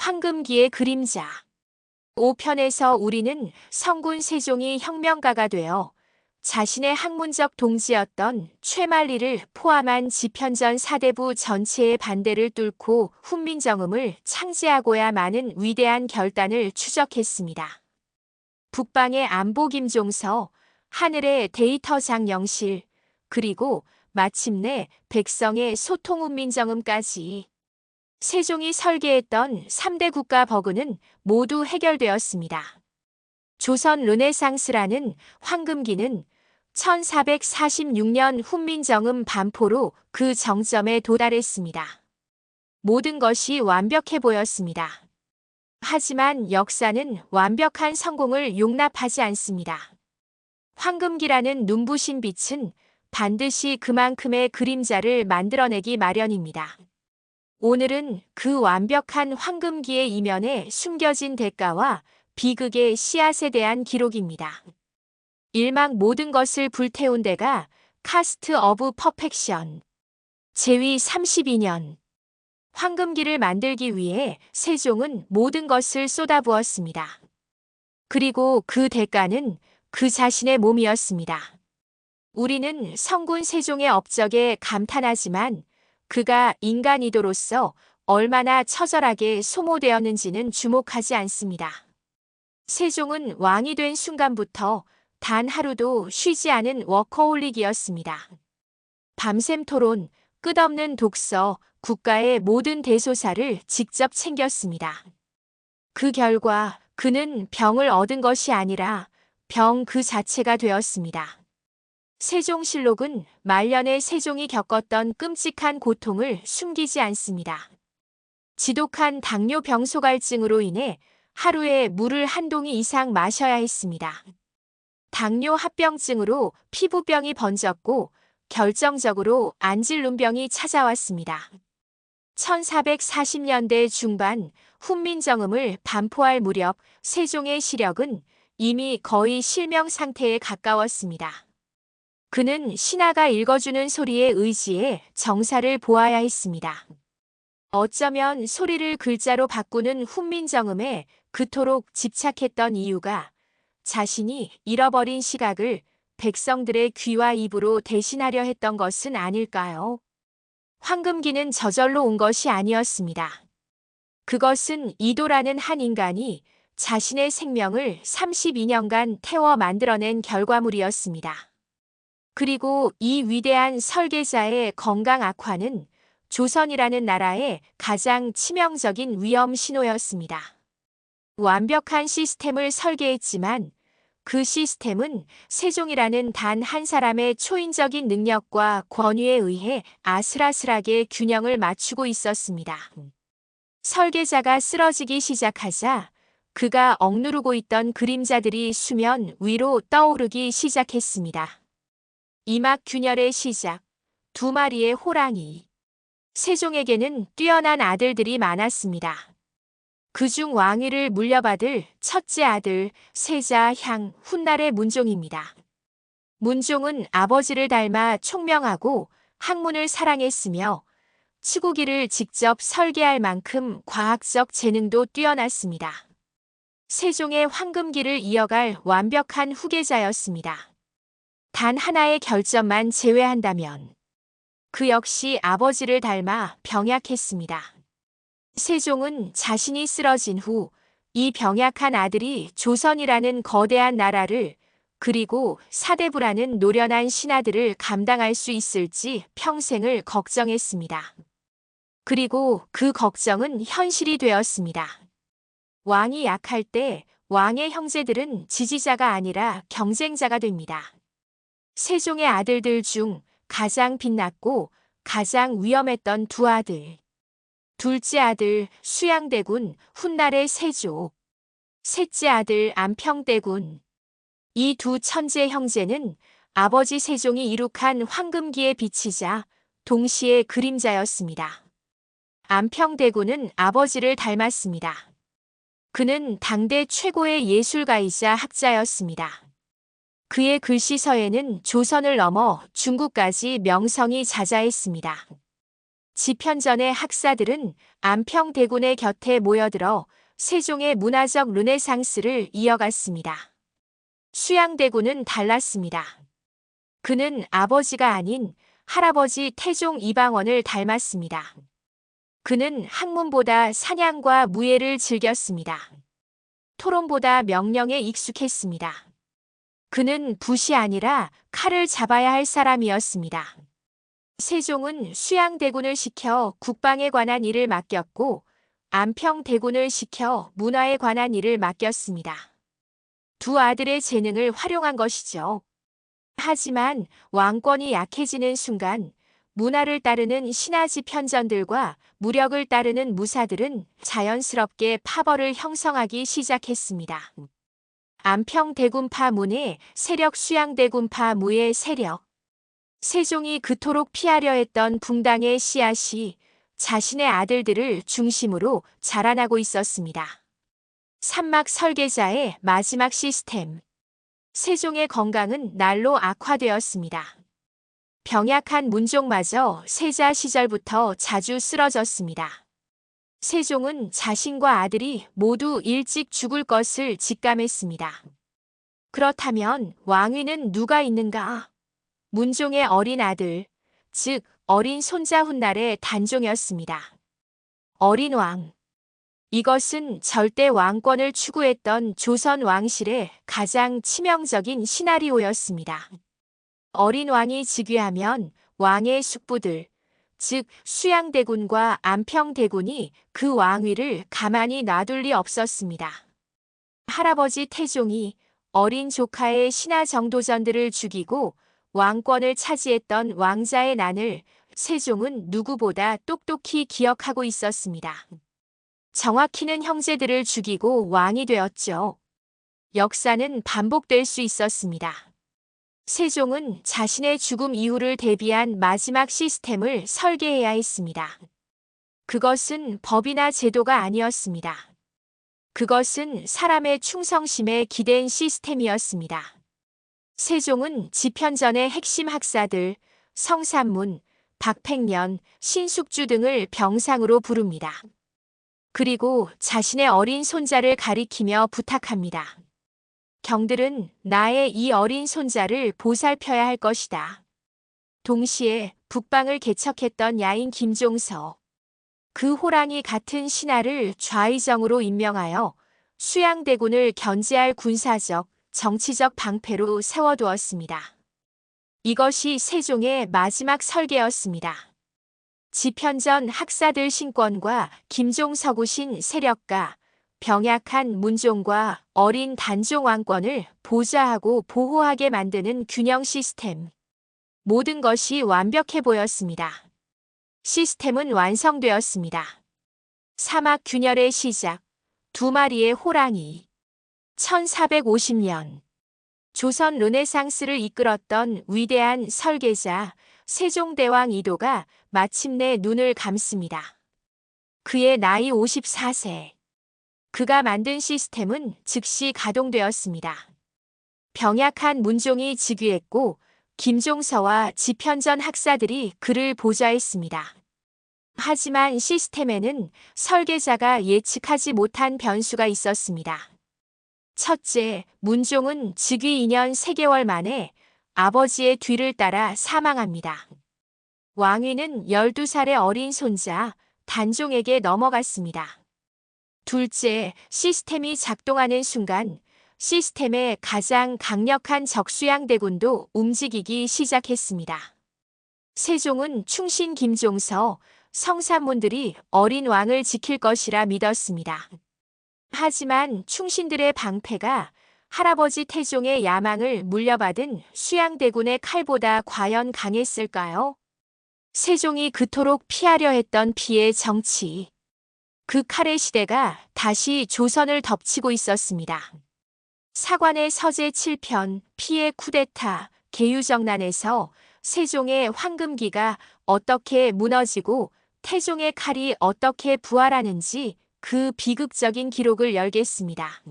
황금기의 그림자. 5편에서 우리는 성군 세종이 혁명가가 되어 자신의 학문적 동지였던 최만리를 포함한 지편전 사대부 전체의 반대를 뚫고 훈민정음을 창제하고야 마는 위대한 결단을 추적했습니다. 북방의 안보 김종서, 하늘의 데이터 장영실, 그리고 마침내 백성의 소통 훈민정음까지 세종이 설계했던 3대 국가 버그는 모두 해결되었습니다. 조선 르네상스라는 황금기는 1446년 훈민정음 반포로 그 정점에 도달했습니다. 모든 것이 완벽해 보였습니다. 하지만 역사는 완벽한 성공을 용납하지 않습니다. 황금기라는 눈부신 빛은 반드시 그만큼의 그림자를 만들어내기 마련입니다. 오늘은 그 완벽한 황금기의 이면에 숨겨진 대가와 비극의 씨앗에 대한 기록입니다. 일막 모든 것을 불태운 데가 카스트 오브 퍼펙션. 제위 32년. 황금기를 만들기 위해 세종은 모든 것을 쏟아부었습니다. 그리고 그 대가는 그 자신의 몸이었습니다. 우리는 성군 세종의 업적에 감탄하지만 그가 인간이도로서 얼마나 처절하게 소모되었는지는 주목하지 않습니다. 세종은 왕이 된 순간부터 단 하루도 쉬지 않은 워커홀릭이었습니다. 밤샘 토론, 끝없는 독서, 국가의 모든 대소사를 직접 챙겼습니다. 그 결과 그는 병을 얻은 것이 아니라 병 그 자체가 되었습니다. 세종실록은 말년에 세종이 겪었던 끔찍한 고통을 숨기지 않습니다. 지독한 당뇨병 소갈증으로 인해 하루에 물을 한 동이 이상 마셔야 했습니다. 당뇨 합병증으로 피부병이 번졌고 결정적으로 안질눈병이 찾아왔습니다. 1440년대 중반 훈민정음을 반포할 무렵 세종의 시력은 이미 거의 실명 상태에 가까웠습니다. 그는 신하가 읽어주는 소리에 의지해 정사를 보아야 했습니다. 어쩌면 소리를 글자로 바꾸는 훈민정음에 그토록 집착했던 이유가 자신이 잃어버린 시각을 백성들의 귀와 입으로 대신하려 했던 것은 아닐까요? 황금기는 저절로 온 것이 아니었습니다. 그것은 이도라는 한 인간이 자신의 생명을 32년간 태워 만들어낸 결과물이었습니다. 그리고 이 위대한 설계자의 건강 악화는 조선이라는 나라의 가장 치명적인 위험 신호였습니다. 완벽한 시스템을 설계했지만 그 시스템은 세종이라는 단 한 사람의 초인적인 능력과 권위에 의해 아슬아슬하게 균형을 맞추고 있었습니다. 설계자가 쓰러지기 시작하자 그가 억누르고 있던 그림자들이 수면 위로 떠오르기 시작했습니다. 이막 균열의 시작, 2마리의 호랑이. 세종에게는 뛰어난 아들들이 많았습니다. 그중 왕위를 물려받을 첫째 아들 세자 향 훗날의 문종입니다. 문종은 아버지를 닮아 총명하고 학문을 사랑했으며 치구기를 직접 설계할 만큼 과학적 재능도 뛰어났습니다. 세종의 황금기를 이어갈 완벽한 후계자였습니다. 단 하나의 결점만 제외한다면 그 역시 아버지를 닮아 병약했습니다. 세종은 자신이 쓰러진 후 이 병약한 아들이 조선이라는 거대한 나라를 그리고 사대부라는 노련한 신하들을 감당할 수 있을지 평생을 걱정했습니다. 그리고 그 걱정은 현실이 되었습니다. 왕이 약할 때 왕의 형제들은 지지자가 아니라 경쟁자가 됩니다. 세종의 아들들 중 가장 빛났고 가장 위험했던 두 아들. 둘째 아들 수양대군 훗날의 세조. 셋째 아들 안평대군. 이 두 천재 형제는 아버지 세종이 이룩한 황금기의 빛이자 동시에 그림자였습니다. 안평대군은 아버지를 닮았습니다. 그는 당대 최고의 예술가이자 학자였습니다. 그의 글씨서에는 조선을 넘어 중국까지 명성이 자자했습니다. 집현전의 학사들은 안평대군의 곁에 모여들어 세종의 문화적 르네상스를 이어갔습니다. 수양대군은 달랐습니다. 그는 아버지가 아닌 할아버지 태종 이방원을 닮았습니다. 그는 학문보다 사냥과 무예를 즐겼습니다. 토론보다 명령에 익숙했습니다. 그는 붓이 아니라 칼을 잡아야 할 사람이었습니다. 세종은 수양대군을 시켜 국방에 관한 일을 맡겼고 안평대군을 시켜 문화에 관한 일을 맡겼습니다. 두 아들의 재능을 활용한 것이죠. 하지만 왕권이 약해지는 순간 문화를 따르는 신하집 편전들과 무력을 따르는 무사들은 자연스럽게 파벌을 형성하기 시작했습니다. 안평대군파 문의 세력, 수양대군파 무의 세력. 세종이 그토록 피하려 했던 붕당의 씨앗이 자신의 아들들을 중심으로 자라나고 있었습니다. 산막 설계자의 마지막 시스템. 세종의 건강은 날로 악화되었습니다. 병약한 문종마저 세자 시절부터 자주 쓰러졌습니다. 세종은 자신과 아들이 모두 일찍 죽을 것을 직감했습니다. 그렇다면 왕위는 누가 있는가? 문종의 어린 아들, 즉 어린 손자 훗날의 단종이었습니다. 어린 왕. 이것은 절대 왕권을 추구했던 조선 왕실의 가장 치명적인 시나리오였습니다. 어린 왕이 즉위하면 왕의 숙부들, 즉 수양대군과 안평대군이 그 왕위를 가만히 놔둘 리 없었습니다. 할아버지 태종이 어린 조카의 신하 정도전들을 죽이고 왕권을 차지했던 왕자의 난을 세종은 누구보다 똑똑히 기억하고 있었습니다. 정확히는 형제들을 죽이고 왕이 되었죠. 역사는 반복될 수 있었습니다. 세종은 자신의 죽음 이후를 대비한 마지막 시스템을 설계해야 했습니다. 그것은 법이나 제도가 아니었습니다. 그것은 사람의 충성심에 기댄 시스템이었습니다. 세종은 집현전의 핵심 학사들, 성삼문, 박팽년, 신숙주 등을 병상으로 부릅니다. 그리고 자신의 어린 손자를 가리키며 부탁합니다. 경들은 나의 이 어린 손자를 보살펴야 할 것이다. 동시에 북방을 개척했던 야인 김종서, 그 호랑이 같은 신하를 좌의정으로 임명하여 수양대군을 견제할 군사적, 정치적 방패로 세워두었습니다. 이것이 세종의 마지막 설계였습니다. 집현전 학사들 신권과 김종서구신 세력과 병약한 문종과 어린 단종 왕권을 보좌하고 보호하게 만드는 균형 시스템. 모든 것이 완벽해 보였습니다. 시스템은 완성되었습니다. 사막 균열의 시작, 두 마리의 호랑이. 1450년. 조선 르네상스를 이끌었던 위대한 설계자 세종대왕 이도가 마침내 눈을 감습니다. 그의 나이 54세. 그가 만든 시스템은 즉시 가동되었습니다. 병약한 문종이 즉위했고 김종서와 집현전 학사들이 그를 보좌했습니다. 하지만 시스템에는 설계자가 예측하지 못한 변수가 있었습니다. 첫째, 문종은 즉위 2년 3개월 만에 아버지의 뒤를 따라 사망합니다. 왕위는 12살의 어린 손자 단종에게 넘어갔습니다. 둘째, 시스템이 작동하는 순간 시스템의 가장 강력한 적수양대군도 움직이기 시작했습니다. 세종은 충신 김종서, 성삼문들이 어린 왕을 지킬 것이라 믿었습니다. 하지만 충신들의 방패가 할아버지 태종의 야망을 물려받은 수양대군의 칼보다 과연 강했을까요? 세종이 그토록 피하려 했던 피의 정치. 그 칼의 시대가 다시 조선을 덮치고 있었습니다. 사관의 서재 7편, 피의 쿠데타, 계유정난에서 세종의 황금기가 어떻게 무너지고 태종의 칼이 어떻게 부활하는지 그 비극적인 기록을 열겠습니다.